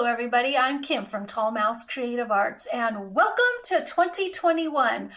Hello everybody, I'm Kim from Tall Mouse Creative Arts and welcome to 2021.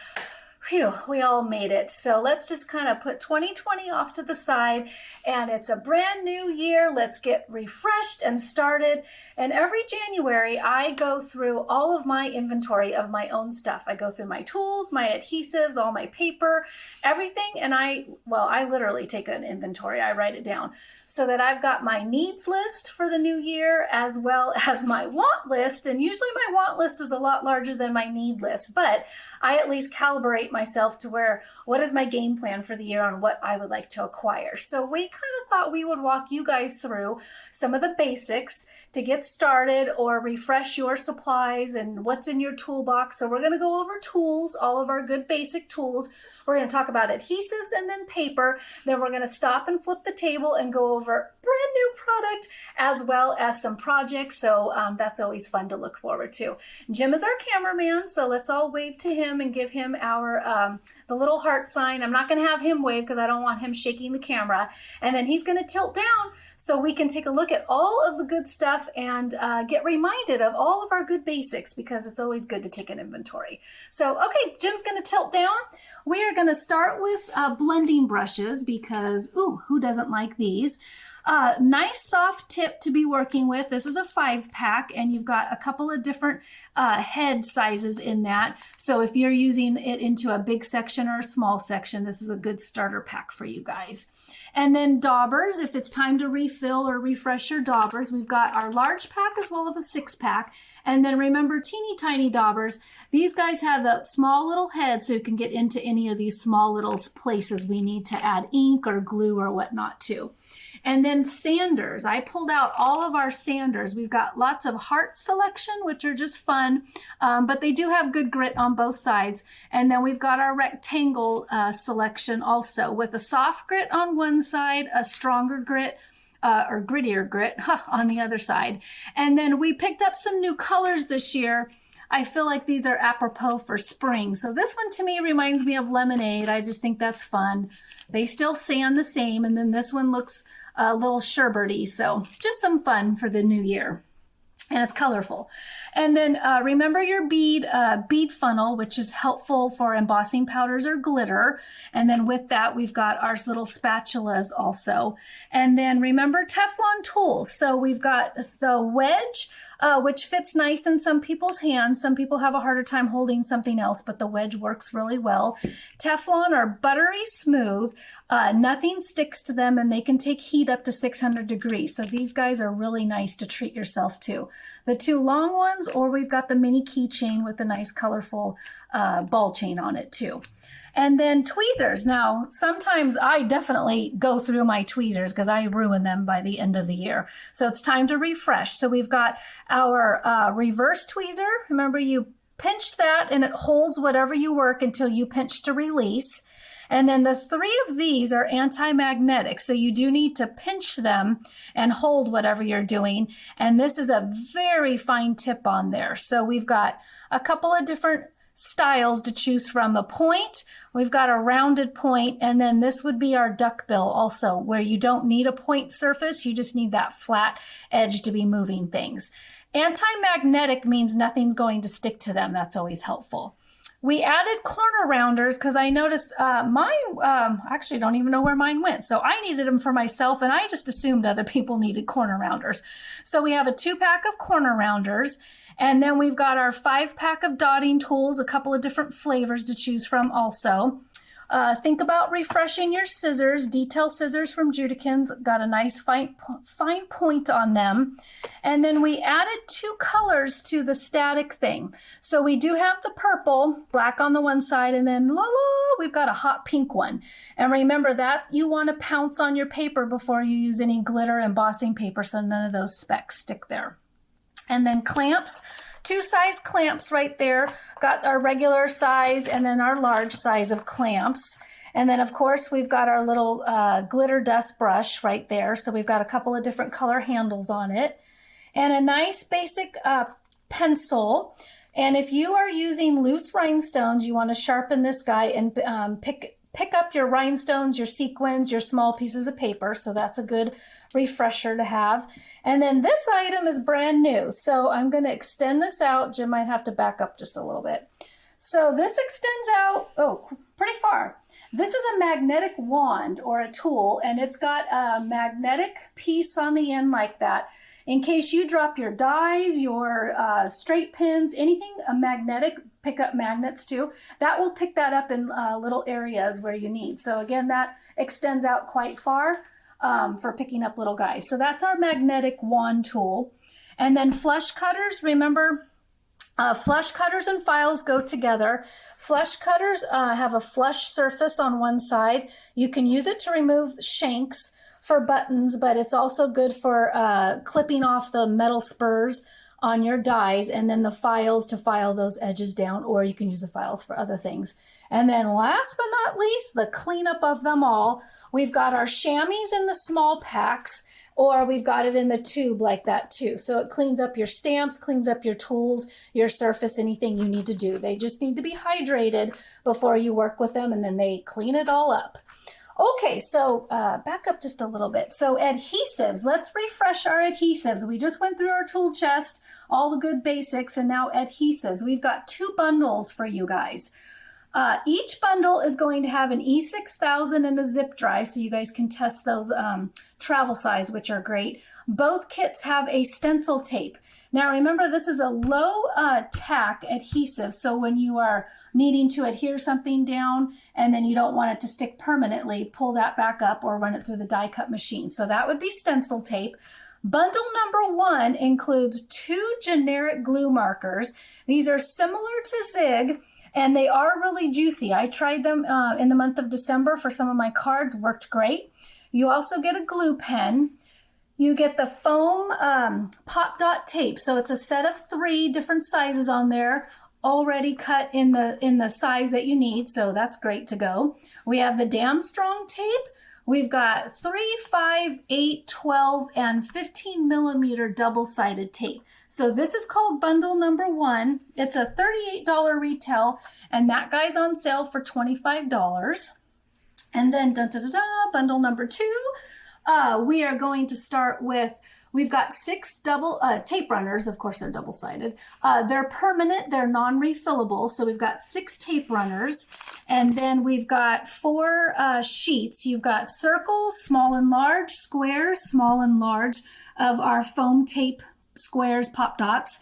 Phew, we all made it. So let's just kind of put 2020 off to the side and it's a brand new year. Let's get refreshed and started. And every January, I go through all of my inventory of my own stuff. I go through my tools, my adhesives, all my paper, everything. And I literally take an inventory. I write it down so that I've got my needs list for the new year as well as my want list. And usually my want list is a lot larger than my need list, but I at least calibrate myself to where, what is my game plan for the year on what I would like to acquire. So we kind of thought we would walk you guys through some of the basics to get started or refresh your supplies and what's in your toolbox. So we're going to go over tools, all of our good basic tools. We're going to talk about adhesives and then paper. Then we're going to stop and flip the table and go over brand new product as well as some projects. So that's always fun to look forward to. Jim is our cameraman, so let's all wave to him and give him our the little heart sign. I'm not going to have him wave because I don't want him shaking the camera. And then he's going to tilt down so we can take a look at all of the good stuff and get reminded of all of our good basics because it's always good to take an inventory. So, okay, Jim's going to tilt down. We are going to start with blending brushes because, ooh, who doesn't like these? Nice soft tip to be working with. This is a 5-pack and you've got a couple of different head sizes in that. So if you're using it into a big section or a small section, this is a good starter pack for you guys. And then daubers, if it's time to refill or refresh your daubers, we've got our large pack as well as a 6-pack. And then remember, teeny tiny daubers. These guys have the small little head so you can get into any of these small little places we need to add ink or glue or whatnot to. And then sanders. I pulled out all of our sanders. We've got lots of heart selection, which are just fun, but they do have good grit on both sides. And then we've got our rectangle selection also with a soft grit on one side, a stronger grit, or grittier grit on the other side. And then we picked up some new colors this year. I feel like these are apropos for spring. So this one to me reminds me of lemonade. I just think that's fun. They still sand the same. And then this one looks a little sherbety. So just some fun for the new year. And it's colorful. And then remember your bead funnel, which is helpful for embossing powders or glitter. And then with that, we've got our little spatulas also. And then remember Teflon tools. So we've got the wedge, which fits nice in some people's hands. Some people have a harder time holding something else, but the wedge works really well. Teflon are buttery smooth. Nothing sticks to them and they can take heat up to 600 degrees. So these guys are really nice to treat yourself to. The two long ones, or we've got the mini keychain with a nice colorful ball chain on it too. And then tweezers. Now, sometimes I definitely go through my tweezers because I ruin them by the end of the year. So it's time to refresh. So we've got our reverse tweezer. Remember, you pinch that and it holds whatever you work until you pinch to release. And then the 3 of these are anti-magnetic. So you do need to pinch them and hold whatever you're doing. And this is a very fine tip on there. So we've got a couple of different styles to choose from. A point, we've got a rounded point, and then this would be our duckbill also, where you don't need a point surface, you just need that flat edge to be moving things. Anti-magnetic means nothing's going to stick to them. That's always helpful. We added corner rounders because I noticed mine, actually don't even know where mine went. So I needed them for myself and I just assumed other people needed corner rounders. So we have a 2-pack of corner rounders. And then we've got our 5-pack of dotting tools, a couple of different flavors to choose from also. Think about refreshing your scissors. Detail scissors from Judikins got a nice fine point on them. And then we added 2 colors to the static thing. So we do have the purple, black on the one side, and then we've got a hot pink one. And remember that you want to pounce on your paper before you use any glitter embossing paper so none of those specks stick there. And then clamps. 2 size clamps right there. Got our regular size and then our large size of clamps. And then of course we've got our little glitter dust brush right there. So we've got a couple of different color handles on it. And a nice basic pencil. And if you are using loose rhinestones, you want to sharpen this guy and pick pick up your rhinestones, your sequins, your small pieces of paper. So that's a good refresher to have. And then this item is brand new. So I'm going to extend this out. Jim might have to back up just a little bit. So this extends out, oh, pretty far. This is a magnetic wand or a tool, and it's got a magnetic piece on the end like that. In case you drop your dies, your straight pins, anything, a magnetic, pick up magnets too, that will pick that up in little areas where you need. So again, that extends out quite far for picking up little guys. So that's our magnetic wand tool. And then flush cutters, remember, flush cutters and files go together. Flush cutters have a flush surface on one side. You can use it to remove shanks for buttons, but it's also good for clipping off the metal spurs on your dies, and then the files to file those edges down, or you can use the files for other things. And then last but not least, the cleanup of them all. We've got our chamois in the small packs, or we've got it in the tube like that too. So it cleans up your stamps, cleans up your tools, your surface, anything you need to do. They just need to be hydrated before you work with them, and then they clean it all up. Okay, so back up just a little bit. So adhesives, let's refresh our adhesives. We just went through our tool chest, all the good basics, and now adhesives. We've got 2 bundles for you guys. Each bundle is going to have an 𝐒𝐒𝐬𝐧𝐴 and a zip dry, so you guys can test those travel size, which are great. Both kits have a stencil tape. Now remember, this is a low tack adhesive, so when you are needing to adhere something down and then you don't want it to stick permanently, pull that back up or run it through the die cut machine. So that would be stencil tape. Bundle number 1 includes 2 generic glue markers. These are similar to Zig, and they are really juicy. I tried them in the month of December for some of my cards, worked great. You also get a glue pen. You get the foam pop dot tape. So it's a set of 3 different sizes on there, already cut in the size that you need. So that's great to go. We have the Damn Strong tape. We've got 3, 5, 8, 12, and 15 millimeter double-sided tape. So this is called bundle number 1. It's a $38 retail, and that guy's on sale for $25. And then bundle number 2. We are going to start with, we've got 6 double tape runners. Of course, they're double-sided. They're permanent, they're non-refillable. So we've got 6 tape runners. And then we've got 4 sheets. You've got circles, small and large, squares, small and large, of our foam tape squares, pop dots.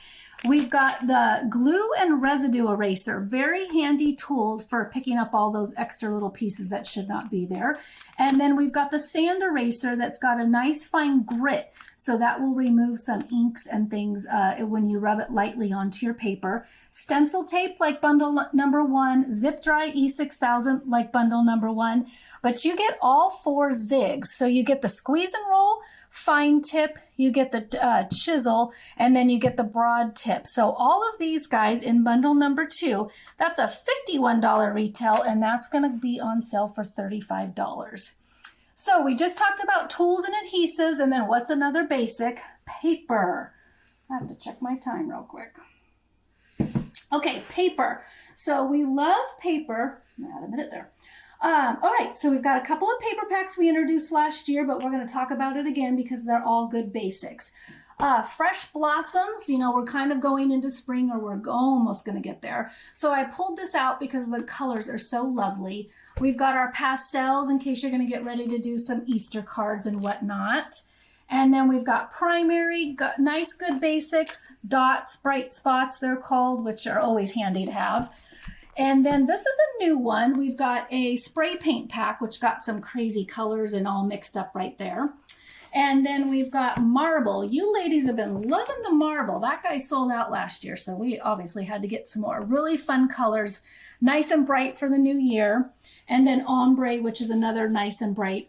We've got the glue and residue eraser, very handy tool for picking up all those extra little pieces that should not be there. And then we've got the sand eraser that's got a nice fine grit, so that will remove some inks and things when you rub it lightly onto your paper. Stencil tape like bundle number 1, zip dry 𝐒𝐒𝐬𝐧𝐴 like bundle number 1, but you get all 4 zigs. So you get the squeeze and roll, fine tip, you get the chisel, and then you get the broad tip. So all of these guys in bundle number 2, that's a $51 retail, and that's going to be on sale for $35. So we just talked about tools and adhesives, and then what's another basic? Paper. I have to check my time real quick. Okay, paper. So we love paper. Add a minute there. All right, so we've got a couple of paper packs we introduced last year, but we're going to talk about it again because they're all good basics. Fresh blossoms, you know, we're kind of going into spring, or we're almost going to get there. So I pulled this out because the colors are so lovely. We've got our pastels in case you're going to get ready to do some Easter cards and whatnot. And then we've got primary, got nice good basics, dots, bright spots they're called, which are always handy to have. And then this is a new one. We've got a spray paint pack, which got some crazy colors and all mixed up right there. And then we've got marble. You ladies have been loving the marble. That guy sold out last year, so we obviously had to get some more. Really fun colors, nice and bright for the new year. And then ombre, which is another nice and bright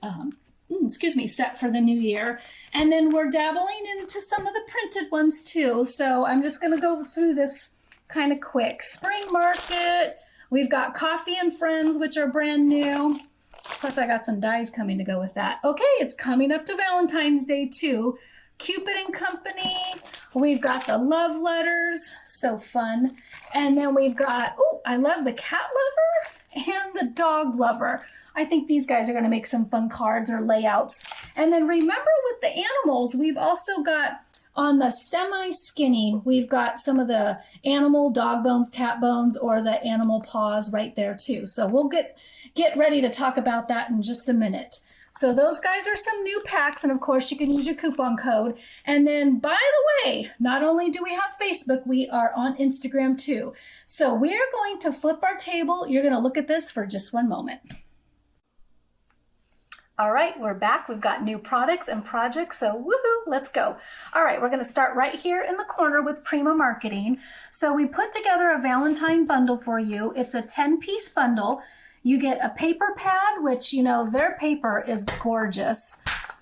set for the new year. And then we're dabbling into some of the printed ones too. So I'm just going to go through this kind of quick. Spring Market, we've got Coffee and Friends, which are brand new. Plus I got some dies coming to go with that. Okay, it's coming up to Valentine's Day too. Cupid and Company, we've got the love letters, so fun. And then we've got, oh, I love the cat lover and the dog lover. I think these guys are going to make some fun cards or layouts. And then remember with the animals, we've also got on the semi-skinny, we've got some of the animal dog bones, cat bones, or the animal paws right there too. So we'll get ready to talk about that in just a minute. So those guys are some new packs, and of course you can use your coupon code. And then, by the way, not only do we have Facebook, we are on Instagram too. So we're going to flip our table. You're going to look at this for just one moment. All right, we're back. We've got new products and projects, so woohoo, let's go. All right, we're going to start right here in the corner with Prima Marketing. So we put together a Valentine bundle for you. It's a 10-piece bundle. You get a paper pad, which, you know, their paper is gorgeous.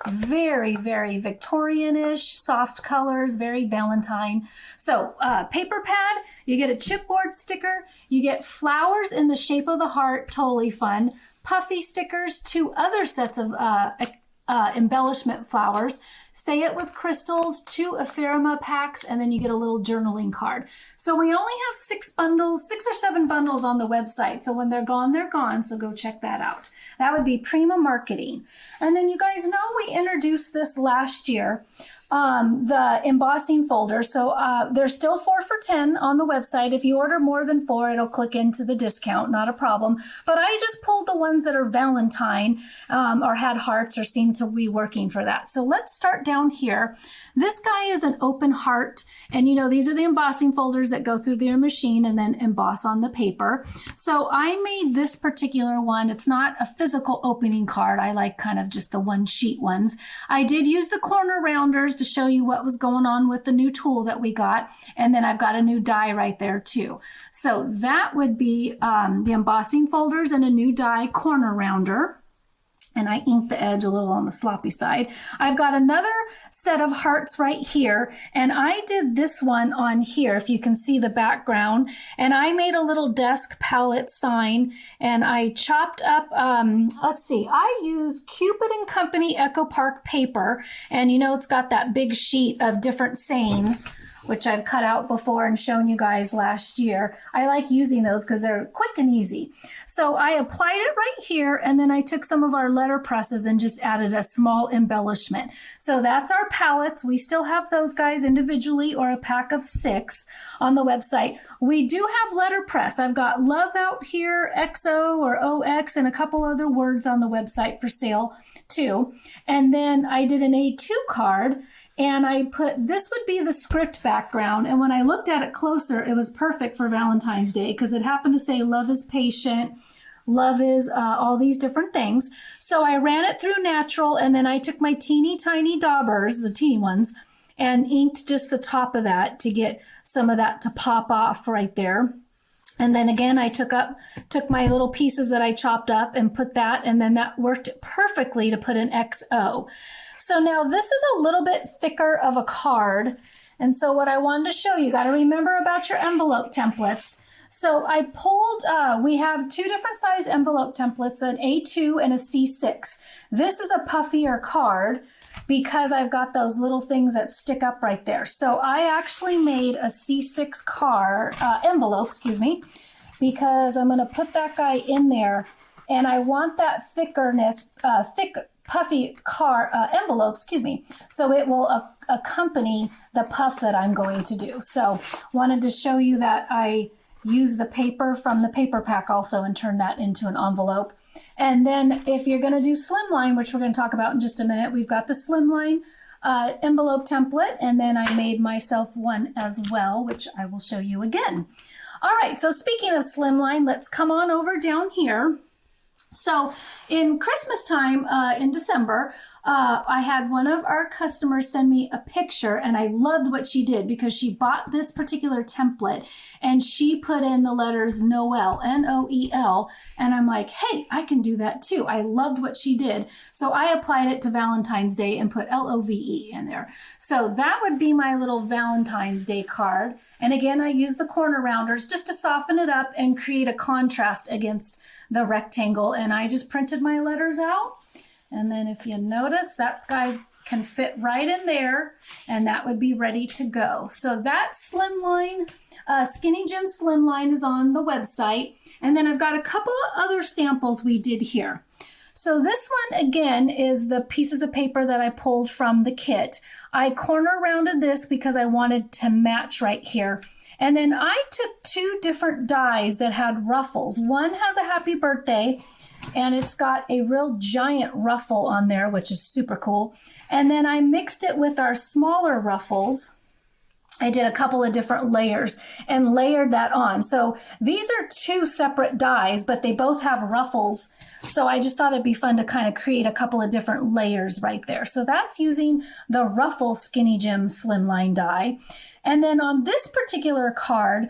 Very, very Victorian-ish, soft colors, very Valentine. So paper pad, you get a chipboard sticker, you get flowers in the shape of the heart, totally fun. Puffy stickers, 2 other sets of embellishment flowers. Say It With Crystals, 2 ephemera packs, and then you get a little journaling card. So we only have 6 or 7 bundles on the website. So when they're gone, they're gone. So go check that out. That would be Prima Marketing. And then you guys know we introduced this last year, the embossing folder. So there's still 4 for $10 on the website. If you order more than 4, it'll click into the discount, not a problem. But I just pulled the ones that are Valentine or had hearts or seem to be working for that. So let's start down here. This guy is an open heart. And you know, these are the embossing folders that go through their machine and then emboss on the paper. So I made this particular one. It's not a physical opening card. I like kind of just the one sheet ones. I did use the corner rounders to show you what was going on with the new tool that we got. And then I've got a new die right there too. So that would be the embossing folders and a new die corner rounder. And I inked the edge a little on the sloppy side. I've got another set of hearts right here, and I did this one on here, if you can see the background, and I made a little desk palette sign, and I chopped up, let's see, I used Cupid & Company Echo Park paper, and you know it's got that big sheet of different sayings, which I've cut out before and shown you guys last year. I like using those because they're quick and easy. So I applied it right here, and then I took some of our letter presses and just added a small embellishment. So that's our palettes. We still have those guys individually or a pack of 6 on the website. We do have letterpress. I've got love out here, XO or OX, and a couple other words on the website for sale too. And then I did an A2 card, and I put, this would be the script background. And when I looked at it closer, it was perfect for Valentine's Day because it happened to say love is patient, love is all these different things. So I ran it through natural, and then I took my teeny tiny daubers, the teeny ones, and inked just the top of that to get some of that to pop off right there. And then again, I took my little pieces that I chopped up and put that, and then that worked perfectly to put an XO. So now this is a little bit thicker of a card. And so what I wanted to show you, got to remember about your envelope templates. So I pulled, we have 2 different size envelope templates, an A2 and a C6. This is a puffier card because I've got those little things that stick up right there. So I actually made a C6 card, envelope, excuse me, because I'm going to put that guy in there, and I want that thickness, puffy envelope, excuse me, so it will accompany the puff that I'm going to do. So wanted to show you that I use the paper from the paper pack also and turn that into an envelope. And then if you're going to do slimline, which we're going to talk about in just a minute, we've got the slimline envelope template, and then I made myself one as well, which I will show you again. All right, so speaking of slimline, let's come on over down here. So in Christmas time, in December, I had one of our customers send me a picture, and I loved what she did because she bought this particular template and she put in the letters Noel, N-O-E-L, and I'm like, hey, I can do that too. I loved what she did. So I applied it to Valentine's Day and put L-O-V-E in there. So that would be my little Valentine's Day card. And again, I use the corner rounders just to soften it up and create a contrast against the rectangle, and I just printed my letters out. And then if you notice, that guy can fit right in there, and that would be ready to go. So that slimline, Skinny Jim Slimline, is on the website. And then I've got a couple of other samples we did here. So this one, again, is the pieces of paper that I pulled from the kit. I corner rounded this because I wanted to match right here. And then I took two different dies that had ruffles. One has a happy birthday, and it's got a real giant ruffle on there, which is super cool. And then I mixed it with our smaller ruffles. I did a couple of different layers and layered that on. So these are two separate dies, but they both have ruffles. So I just thought it'd be fun to kind of create a couple of different layers right there. So that's using the Ruffle Skinny Jim Slimline die. And then on this particular card,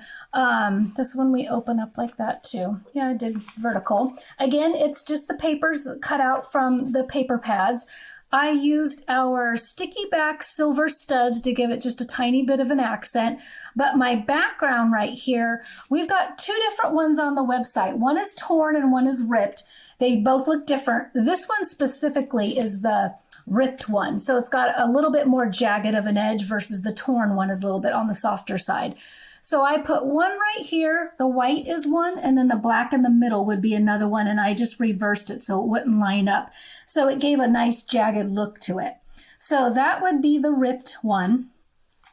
this one we open up like that too. Yeah, I did vertical. Again, it's just the papers cut out from the paper pads. I used our sticky back silver studs to give it just a tiny bit of an accent. But my background right here, we've got two different ones on the website. One is torn and one is ripped. They both look different. This one specifically is the ripped one. So it's got a little bit more jagged of an edge versus the torn one is a little bit on the softer side. So I put one right here, the white is one, and then the black in the middle would be another one, and I just reversed it so it wouldn't line up. So it gave a nice jagged look to it. So that would be the ripped one.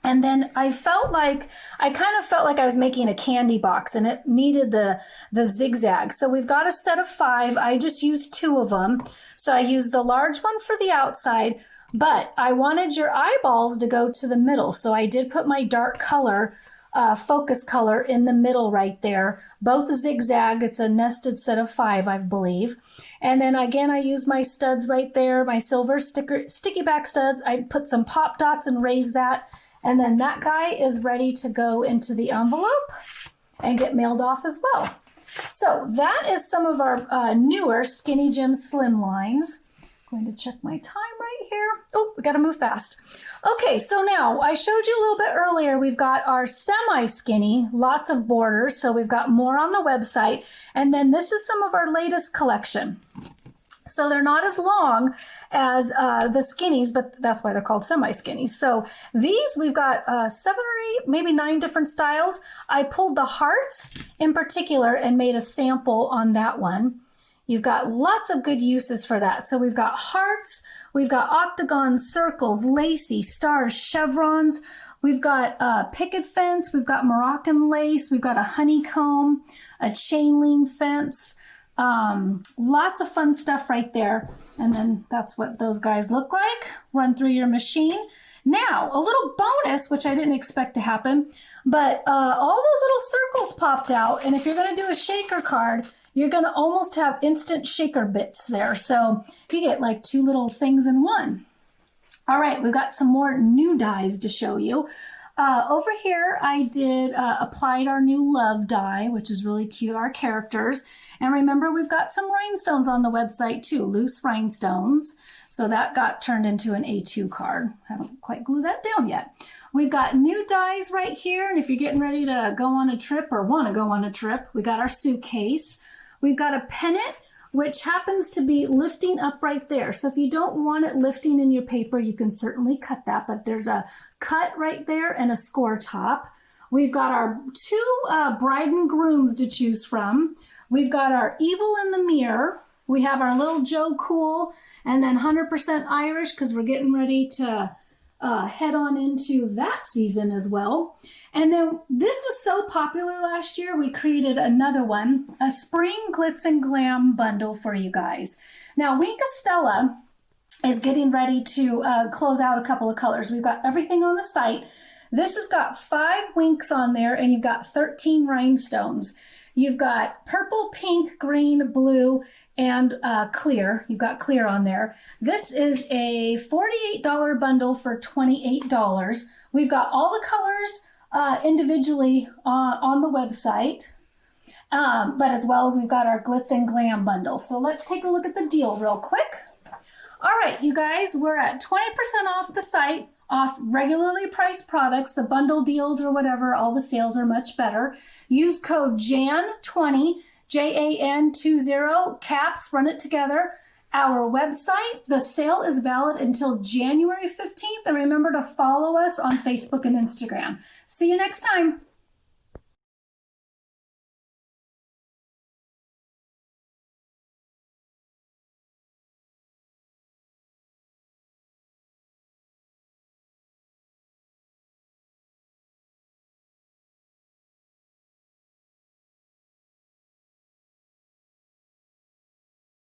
And then I kind of felt like I was making a candy box and it needed the zigzag. So we've got a set of 5. I just used 2 of them. So I used the large one for the outside, but I wanted your eyeballs to go to the middle. So I did put my dark color, focus color in the middle right there. Both zigzag. It's a nested set of 5, I believe. And then again, I used my studs right there, my silver sticky back studs. I put some pop dots and raised that. And then that guy is ready to go into the envelope and get mailed off as well. So that is some of our newer Skinny Jim Slim lines. I'm going to check my time right here. Oh, we got to move fast. Okay, so now I showed you a little bit earlier. We've got our semi-skinny, lots of borders. So we've got more on the website. And then this is some of our latest collection. So they're not as long as the skinnies, but that's why they're called semi-skinnies. So these, we've got 7 or 8, maybe 9 different styles. I pulled the hearts in particular and made a sample on that one. You've got lots of good uses for that. So we've got hearts, we've got octagons, circles, lacy, stars, chevrons. We've got picket fence, we've got Moroccan lace, we've got a honeycomb, a chain link fence. Lots of fun stuff right there. And then that's what those guys look like. Run through your machine. Now, a little bonus, which I didn't expect to happen, but all those little circles popped out. And if you're going to do a shaker card, you're going to almost have instant shaker bits there. So you get like 2 little things in one. All right, we've got some more new dies to show you. Over here, I did applied our new love die, which is really cute, our characters. And remember, we've got some rhinestones on the website too, loose rhinestones. So that got turned into an A2 card. Haven't quite glued that down yet. We've got new dies right here. And if you're getting ready to go on a trip or want to go on a trip, we got our suitcase. We've got a pennant, which happens to be lifting up right there. So if you don't want it lifting in your paper, you can certainly cut that. But there's a cut right there and a score top. We've got our 2 bride and grooms to choose from. We've got our Evil in the Mirror. We have our little Joe Cool, and then 100% Irish because we're getting ready to head on into that season as well. And then this was so popular last year, we created another one, a Spring Glitz and Glam bundle for you guys. Now, Wink Estella is getting ready to close out a couple of colors. We've got everything on the site. This has got 5 winks on there, and you've got 13 rhinestones. You've got purple, pink, green, blue, and clear. You've got clear on there. This is a $48 bundle for $28. We've got all the colors individually on the website, but as well as we've got our Glitz and Glam bundle. So let's take a look at the deal real quick. All right, you guys, we're at 20% off the site, off regularly priced products, the bundle deals or whatever, all the sales are much better. Use code JAN20, JAN20, caps, run it together. Our website, the sale is valid until January 15th, and remember to follow us on Facebook and Instagram. See you next time.